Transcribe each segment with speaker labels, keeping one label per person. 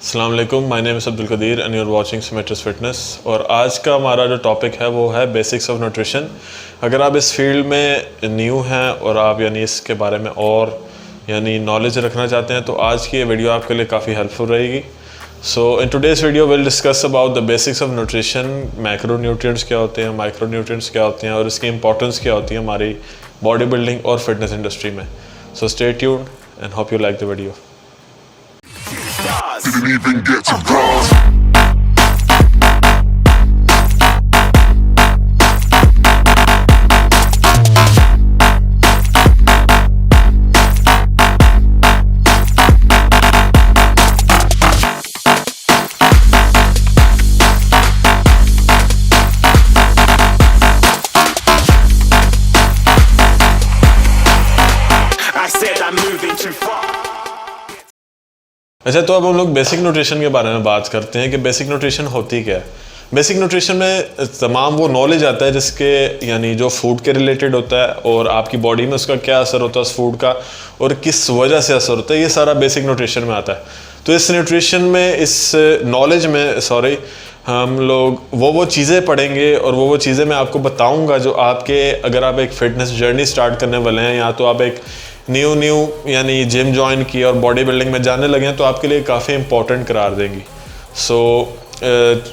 Speaker 1: अस्सलाम वालेकुम, my name is Abdul Kadir and you are watching Symmetrics Fitness. और आज का हमारा जो टॉपिक है वो है बेसिक्स ऑफ न्यूट्रिशन। अगर आप इस फील्ड में न्यू हैं और आप इसके बारे में और नॉलेज रखना चाहते हैं तो आज की ये वीडियो आपके लिए काफ़ी हेल्पफुल रहेगी। So in today's video will discuss about the basics of nutrition. Macro nutrients क्या होते हैं, माइक्रो न्यूट्रिएंट्स क्या होते हैं और इसकी इंपॉर्टेंस क्या होती है हमारी बॉडी बिल्डिंग और फिटनेस इंडस्ट्री में। So stay tuned and hope you like the video.
Speaker 2: Didn't even get to cross.
Speaker 3: I said I'm moving too far.
Speaker 1: अच्छा, तो अब हम लोग बेसिक न्यूट्रिशन के बारे में बात करते हैं कि बेसिक न्यूट्रिशन होती क्या है। बेसिक न्यूट्रिशन में तमाम वो नॉलेज आता है जिसके जो फूड के रिलेटेड होता है और आपकी बॉडी में उसका क्या असर होता है उस फूड का और किस वजह से असर होता है, ये सारा बेसिक न्यूट्रिशन में आता है। तो इस न्यूट्रिशन में, इस नॉलेज में हम लोग वो चीज़ें पढ़ेंगे और वो चीज़ें मैं आपको बताऊँगा जो अगर आप एक फ़िटनेस जर्नी स्टार्ट करने वाले हैं या तो आप एक न्यू जिम ज्वाइन की और बॉडी बिल्डिंग में जाने लगे हैं तो आपके लिए काफ़ी इंपॉर्टेंट करार देंगी। So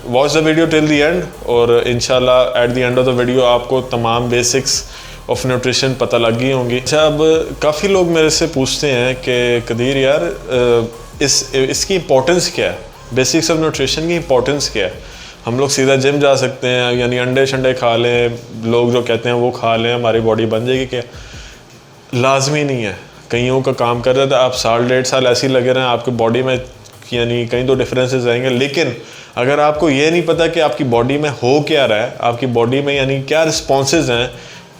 Speaker 1: watch the video till the end और इंशाल्लाह at the end of the video आपको तमाम बेसिक्स ऑफ न्यूट्रिशन पता लग गई होंगी। अच्छा, अब काफ़ी लोग मेरे से पूछते हैं कि कदीर यार इसकी इंपॉर्टेंस क्या है, बेसिक्स ऑफ न्यूट्रिशन की इंपॉर्टेंस क्या है। हम लोग सीधा जिम जा सकते हैं अंडे शंडे खा लें, लोग जो कहते हैं वो खा लें, हमारी बॉडी बन जाएगी क्या? लाजमी नहीं है। कईयों का काम कर रहे थे, आप साल डेढ़ साल ऐसे ही लगे रहें, आपकी बॉडी में कहीं तो डिफरेंसेस आएंगे। लेकिन अगर आपको ये नहीं पता कि आपकी बॉडी में हो क्या रहा है, आपकी बॉडी में क्या रिस्पॉन्सेज हैं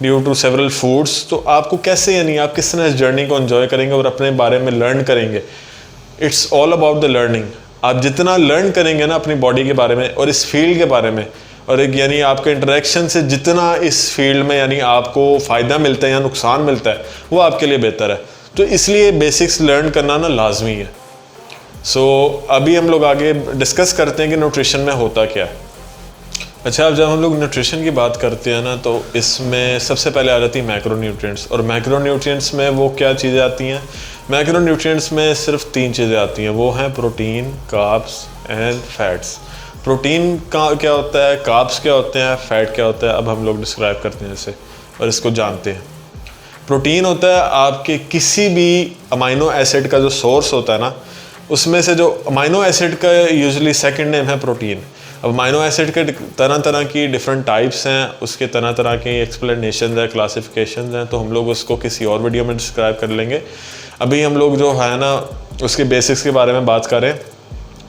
Speaker 1: ड्यू टू सेवरल फूड्स, तो आपको कैसे आप किस तरह इस जर्नी को एंजॉय करेंगे और अपने बारे में लर्न करेंगे। It's all about the learning. आप जितना लर्न करेंगे ना अपनी बॉडी के बारे में और इस फील्ड के बारे में और आपके इंटरेक्शन से जितना इस फील्ड में आपको फ़ायदा मिलता है या नुकसान मिलता है वो आपके लिए बेहतर है। तो इसलिए बेसिक्स लर्न करना ना लाजमी है। सो अभी हम लोग आगे डिस्कस करते हैं कि न्यूट्रिशन में होता क्या है। अच्छा, अब जब हम लोग न्यूट्रिशन की बात करते हैं ना तो इसमें सबसे पहले आ जाती है मैक्रो न्यूट्रिएंट्स। और मैक्रो न्यूट्रिएंट्स में वो क्या चीज़ें आती हैं? मैक्रो न्यूट्रिएंट्स में सिर्फ 3 चीज़ें आती हैं, वो हैं protein, carbs and fats. Protein का क्या होता है, कार्ब्स क्या होते हैं, फैट क्या होता है, अब हम लोग डिस्क्राइब करते हैं इसे और इसको जानते हैं। प्रोटीन होता है आपके किसी भी अमाइनो एसिड का जो सोर्स होता है ना, उसमें से जो अमाइनो एसिड का यूजुअली सेकंड नेम है प्रोटीन। अब अमाइनो एसिड के तरह तरह की डिफरेंट टाइप्स हैं, उसके तरह तरह की एक्सप्लेनेशन है, क्लासिफिकेशन हैं, तो हम लोग उसको किसी और वीडियो में डिस्क्राइब कर लेंगे। अभी हम लोग जो है ना उसके बेसिक्स के बारे में बात करें।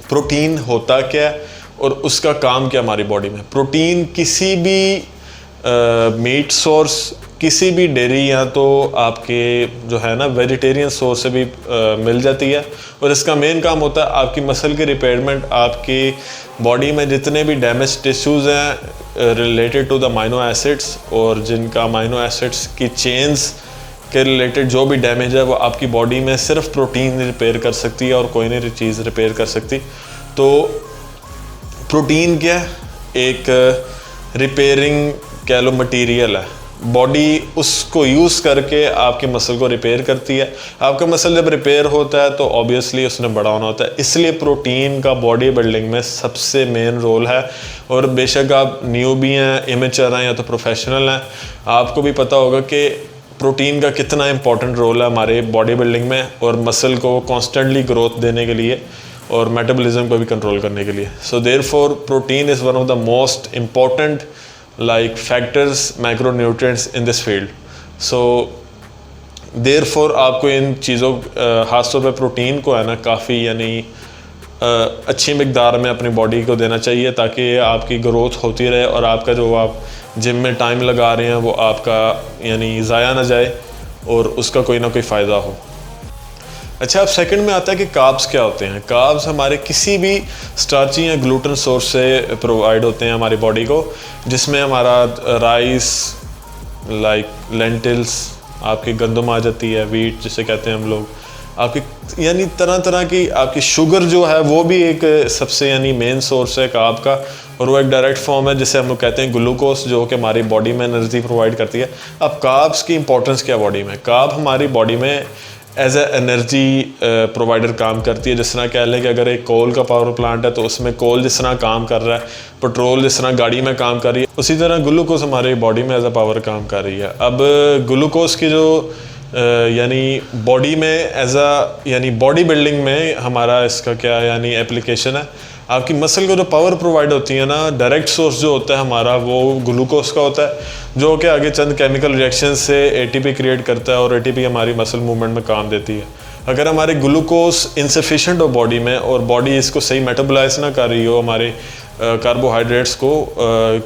Speaker 1: प्रोटीन होता क्या है और उसका काम क्या हमारी बॉडी में। प्रोटीन किसी भी मीट सोर्स, किसी भी डेयरी या तो आपके जो है ना वेजिटेरियन सोर्स से भी मिल जाती है और इसका मेन काम होता है आपकी मसल की रिपेयरमेंट, आपकी बॉडी में जितने भी डैमेज टिश्यूज़ हैं related to the amino acids और जिनका अमाइनो एसिड्स की चेन्स के रिलेटेड जो भी डैमेज है वो आपकी बॉडी में सिर्फ प्रोटीन रिपेयर कर सकती है और कोई नहीं चीज़ रिपेयर कर सकती। तो प्रोटीन क्या है? एक रिपेयरिंग कह लो मटीरियल है। बॉडी उसको यूज़ करके आपके मसल को रिपेयर करती है। आपका मसल जब रिपेयर होता है तो ऑब्वियसली उसने बड़ा होना होता है, इसलिए प्रोटीन का बॉडी बिल्डिंग में सबसे मेन रोल है। और बेशक आप न्यू भी हैं, इमेचर हैं या तो प्रोफेशनल हैं, आपको भी पता होगा कि प्रोटीन का कितना इंपॉर्टेंट रोल है हमारे बॉडी बिल्डिंग में और मसल को कॉन्स्टेंटली ग्रोथ देने के लिए और मेटाबॉलिज्म को भी कंट्रोल करने के लिए। So therefore protein is one of the most important factors, micronutrients in this field. So therefore आपको इन चीज़ों ख़ासतौर पे प्रोटीन को है ना काफ़ी अच्छी मिकदार में अपनी बॉडी को देना चाहिए ताकि आपकी ग्रोथ होती रहे और आपका जो आप जिम में टाइम लगा रहे हैं वो आपका ज़ाया ना जाए और उसका कोई ना कोई फ़ायदा हो। अच्छा, अब सेकंड में आता है कि कार्ब्स क्या होते हैं। कार्ब्स हमारे किसी भी स्टार्ची या ग्लूटेन सोर्स से प्रोवाइड होते हैं हमारी बॉडी को, जिसमें हमारा राइस, लेंटिल्स, आपकी गंदम आ जाती है, वीट जिसे कहते हैं हम लोग, आपकी यानी तरह तरह की आपकी शुगर जो है वो भी एक सबसे यानी मेन सोर्स है कार्ब का, और वो एक डायरेक्ट फॉर्म है जिसे हम लोग कहते हैं ग्लूकोज, जो कि हमारी बॉडी में एनर्जी प्रोवाइड करती है। अब कार्ब्स की इंपॉर्टेंस क्या बॉडी में? कार्ब हमारी बॉडी में एज ए एनर्जी प्रोवाइडर काम करती है। जिस तरह कह लें कि अगर एक कोल का पावर प्लांट है तो उसमें कोल जिस तरह काम कर रहा है, पेट्रोल जिस तरह गाड़ी में काम कर रही है, उसी तरह ग्लूकोज हमारी बॉडी में एज ए पावर काम कर रही है। अब ग्लूकोज की जो यानी बॉडी में एज अ यानी बॉडी बिल्डिंग में हमारा इसका क्या यानी एप्लीकेशन है, आपकी मसल को जो पावर प्रोवाइड होती है ना, डायरेक्ट सोर्स जो होता है हमारा वो ग्लूकोज का होता है, जो कि आगे चंद केमिकल रिएक्शन से एटीपी क्रिएट करता है और एटीपी हमारी मसल मूवमेंट में काम देती है। अगर हमारे ग्लूकोज इनसफिशिएंट हो बॉडी में और बॉडी इसको सही मेटाबोलाइज ना कर रही हो हमारे कार्बोहाइड्रेट्स को,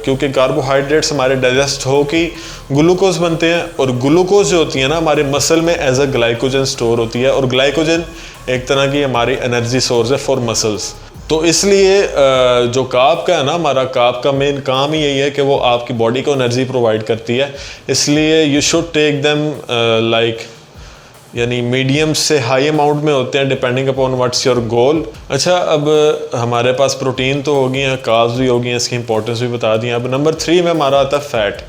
Speaker 1: क्योंकि कार्बोहाइड्रेट्स हमारे डाइजेस्ट हो के ग्लूकोज बनते हैं, और ग्लूकोज जो होती है ना हमारे मसल में एज अ ग्लाइकोजन स्टोर होती है, और ग्लाइकोजन एक तरह की हमारी एनर्जी सोर्स है फॉर मसल्स। तो इसलिए जो कार्ब का है ना, हमारा कार्ब का मेन काम ही यही है कि वो आपकी बॉडी को एनर्जी प्रोवाइड करती है। इसलिए you should take them like यानी मीडियम से हाई अमाउंट में होते हैं, depending upon what's your goal. अच्छा, अब हमारे पास प्रोटीन तो होगी हैं, कार्ब्स भी होगी हैं, इसकी इंपॉर्टेंस भी बता दी। अब नंबर 3 में हमारा आता है फैट।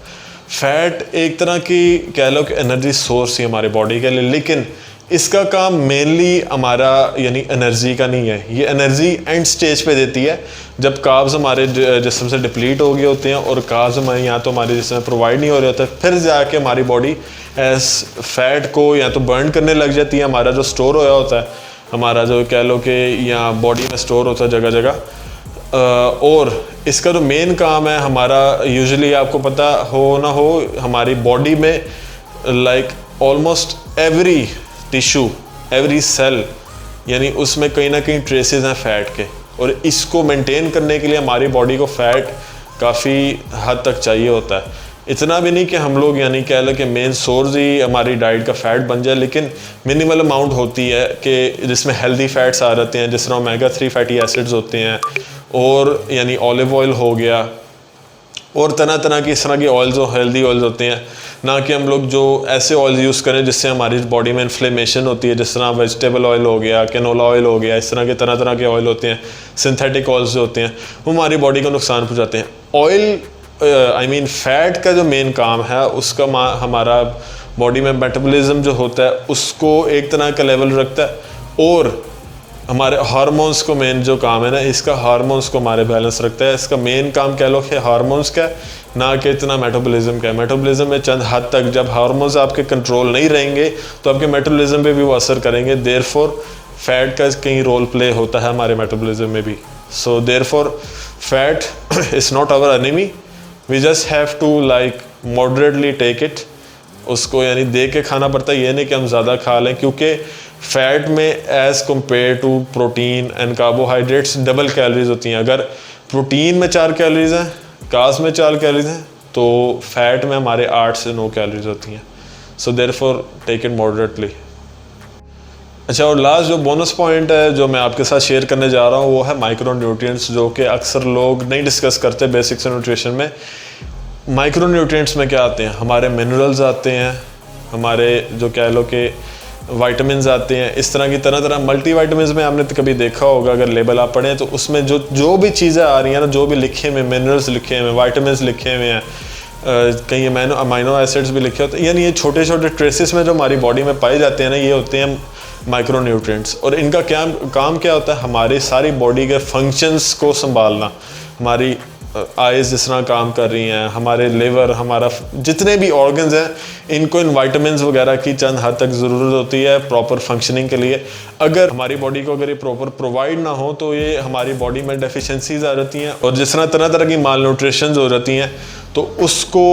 Speaker 1: फैट एक तरह की कह लो कि एनर्जी सोर्स ही हमारे बॉडी के लिए, लेकिन इसका काम मेनली हमारा यानी एनर्जी का नहीं है। ये एनर्जी एंड स्टेज पे देती है जब कार्ब्स हमारे जिस्म से डिप्लीट हो गए होते हैं और कार्ब्स हमारे यहाँ तो हमारे जिस्म में प्रोवाइड नहीं हो रहे होते, फिर जाके हमारी बॉडी एज फैट को या तो बर्न करने लग जाती है। हमारा जो स्टोर होया होता है, हमारा जो कह लो कि यहाँ बॉडी में स्टोर होता है जगह जगह, और इसका जो मेन काम है हमारा, यूजुअली आपको पता हो ना हो, हमारी बॉडी में like almost every tissue, every cell, यानी उसमें कहीं ना कहीं ट्रेसेस हैं फैट के, और इसको मेंटेन करने के लिए हमारी बॉडी को फैट काफ़ी हद तक चाहिए होता है। इतना भी नहीं कि हम लोग यानी कह लो कि मेन सोर्स ही हमारी डाइट का फ़ैट बन जाए, लेकिन मिनिमल अमाउंट होती है कि जिसमें हेल्दी फैट्स आ जाते हैं, जिस तरह ओमेगा 3 फैटी एसिड्स होते हैं, और यानी ऑलिव ऑयल हो गया, और तरह तरह की इस तरह की ऑयल्स और हेल्दी ऑयल्स होते हैं। ना कि हम लोग जो ऐसे ऑयल्स यूज़ करें जिससे हमारी बॉडी में इन्फ्लेमेशन होती है, जिस तरह वेजिटेबल ऑयल हो गया, कैनोला ऑयल हो गया, इस तरह के तरह तरह के ऑयल होते हैं, सिंथेटिक ऑयल्स जो होते हैं, वो हमारी बॉडी को नुकसान पहुँचाते हैं। ऑयल आई मीन फैट का जो मेन काम है उसका हमारा बॉडी में मेटाबॉलिज्म जो होता है उसको एक तरह का लेवल रखता है, और हमारे हार्मोन्स को मेन जो काम है ना, इसका हार्मोन्स को हमारे बैलेंस रखता है। इसका मेन काम कह लो कि हार्मोन्स का, ना कि इतना मेटाबॉलिज्म का है। मेटाबॉलिज्म में चंद हद तक जब हार्मोन्स आपके कंट्रोल नहीं रहेंगे तो आपके मेटाबॉलिज्म पे भी वो असर करेंगे। देयरफॉर फैट का कहीं रोल प्ले होता है हमारे मेटाबॉलिज्म में भी। So therefore fat is not our enemy, we just have to like moderately take it. उसको यानी दे के खाना पड़ता है, ये नहीं कि हम ज़्यादा खा लें, क्योंकि फैट में as compare to protein and carbohydrates double calories होती हैं। अगर प्रोटीन में 4 कैलोरीज हैं, कार्ब्स में 4 कैलोरीज हैं, तो फैट में हमारे 8 से 9 कैलोरीज होती हैं। So therefore take it moderately. अच्छा, और लास्ट जो बोनस पॉइंट है जो मैं आपके साथ शेयर करने जा रहा हूँ वो है माइक्रो न्यूट्रिएंट्स, जो कि अक्सर लोग नहीं डिस्कस करते बेसिक्स न्यूट्रिशन में। माइक्रो न्यूट्रिएंट्स में क्या आते हैं? हमारे मिनरल्स आते हैं, हमारे जो कह लो कि वाइटामिन आते हैं, इस तरह की तरह मल्टी वाइटामिन में आपने तो कभी देखा होगा, अगर लेबल आप पढ़ें तो उसमें जो भी चीज़ें आ रही हैं ना, जो भी लिखे हुए मिनरल्स लिखे हुए हैं, वाइटामिन लिखे हुए हैं, कहीं अमाइनो एसिड्स भी लिखे होते हैं, यानी ये छोटे छोटे ट्रेसेस में जो हमारी बॉडी में पाए जाते हैं ना, ये होते हैं माइक्रो न्यूट्रिएंट्स। और इनका क्या काम क्या होता है? हमारी सारी बॉडी के फंक्शंस को संभालना। हमारी आइज़ जिस तरह काम कर रही हैं, हमारे लिवर, हमारा जितने भी ऑर्गन्स हैं, इनको इन वाइटामिन वगैरह की चंद हद तक ज़रूरत होती है प्रॉपर फंक्शनिंग के लिए। अगर हमारी बॉडी को अगर ये प्रॉपर प्रोवाइड ना हो तो ये हमारी बॉडी में डेफिशिएंसीज आ जाती हैं, और जिस तरह की माल न्यूट्रिशंस हो जाती हैं, तो उसको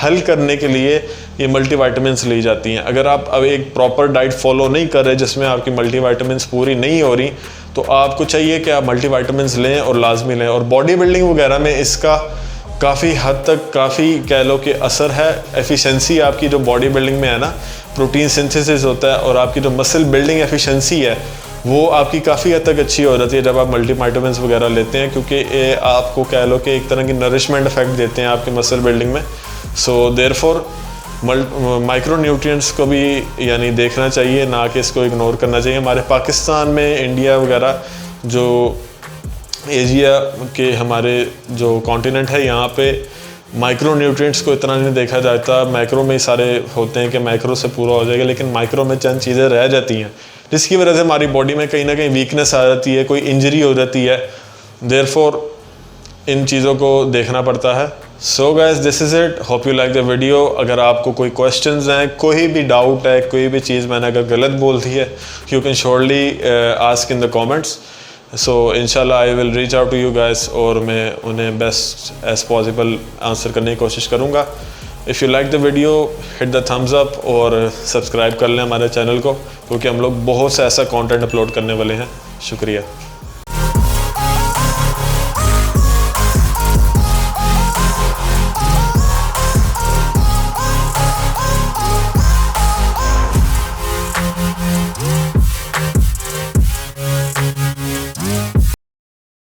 Speaker 1: हल करने के लिए ये मल्टीवाइटामिन्स ली जाती हैं। अगर आप अब एक प्रॉपर डाइट फॉलो नहीं कर रहे जिसमें आपकी मल्टीवाइटामिन्स पूरी नहीं हो रही, तो आपको चाहिए कि आप मल्टीवाइटामिन्स लें और लाजमी लें। और बॉडी बिल्डिंग वगैरह में इसका काफ़ी हद तक काफ़ी कह लो कि असर है। एफिशिएंसी आपकी जो बॉडी बिल्डिंग में है ना, प्रोटीन सिंथेसिस होता है, और आपकी जो मसल बिल्डिंग एफिशिएंसी है वो आपकी काफ़ी हद तक अच्छी हो जाती है जब आप मल्टीवाइटामिन्स वगैरह लेते हैं, क्योंकि ये आपको कह लो कि एक तरह की नरिशमेंट इफेक्ट देते हैं आपकी मसल बिल्डिंग में। सो देयरफॉर माइक्रो न्यूट्रिएंट्स को भी यानी देखना चाहिए, ना कि इसको इग्नोर करना चाहिए। हमारे पाकिस्तान में, इंडिया वगैरह जो एशिया के हमारे जो कॉन्टिनेंट है, यहाँ पे माइक्रो न्यूट्रिएंट्स को इतना नहीं देखा जाता। मैक्रो में ही सारे होते हैं कि मैक्रो से पूरा हो जाएगा, लेकिन माइक्रो में चंद चीज़ें रह जाती हैं, जिसकी वजह से हमारी बॉडी में कहीं ना कहीं वीकनेस आ जाती है, कोई इंजरी हो जाती है। देयरफॉर इन चीज़ों को देखना पड़ता है। So guys, this is it, hope you like the video. अगर आपको कोई क्वेश्चंस हैं, कोई भी डाउट है, कोई भी चीज़ मैंने अगर गलत बोल दी है, you can surely ask in the comments. So इंशाल्लाह I will reach out to you guys, और मैं उन्हें बेस्ट एज पॉसिबल आंसर करने की कोशिश करूँगा। If you like the video, hit the thumbs up और सब्सक्राइब कर लें हमारे चैनल को, क्योंकि हम लोग बहुत सा ऐसा कंटेंट अपलोड करने वाले हैं। शुक्रिया।